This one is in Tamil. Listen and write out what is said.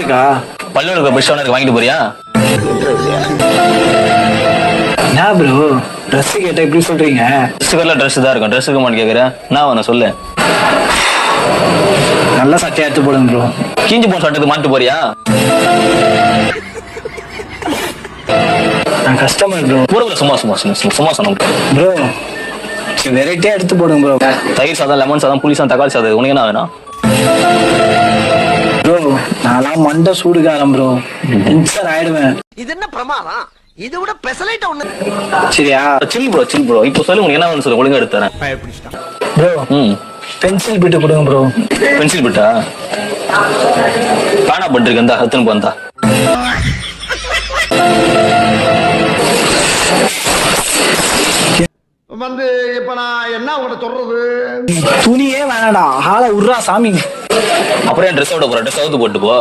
இருக்கா? பல்லு இருக்க பிரஷ் ஒன்று வாங்கிட்டு போறியா? என்ன ப்ரோ ட்ரெஸ் கேட்டா இப்படி சொல்றீங்க? ட்ரெஸ்ஸுக்கெல்லாம் ட்ரெஸ் தான் இருக்கும். ட்ரெஸ்ஸுக்கு மாட்டு கேட்குறேன். நான் வேணும் சொல்லு. நல்ல சட்டையா எடுத்து போடுங்க ப்ரோ. கீஞ்சி போன சட்டத்துக்கு மாட்டு போறியா? நான் கஸ்டமர் ப்ரோ. ஊருக்குள்ள சும்மா சொன்னோம் ப்ரோ வெரைட்டியா எடுத்து போடுங்க ப்ரோ. தயிர் சாதம், லெமன் சாதம், புளி சாதம், தக்காளி சாதம், உனக்கு என்ன வேணும்? ப்ரோ நான்லாம் மண்டை சூடுகாரம் ப்ரோ. இன்சர் ஆயிடுவேன். இது என்ன பிரமாதம்? இது விட பெசலைட் ஒண்ணு. சரியா? Chill bro. இப்போ சொல்லு உனக்கு என்ன வேணும் சொல்லு, ஒழுங்கா எடுத்து தரேன். ப்ரோ பென்சில் பிட்டு கொடுங்க ப்ரோ. பென்சில் பிட்டா? காணா பண்ணிருக்கு அந்த ஹத்துன்னு போந்தா. வந்து இப்ப நான் என்ன உங்கள்ட்ட சொல்றது? துணியே வேணாடா, ஆளை உர்றா சாமி. அப்புறம் ட்ரெஸ் அவுட் போற, ட்ரெஸ் அவுத்து போட்டு போ.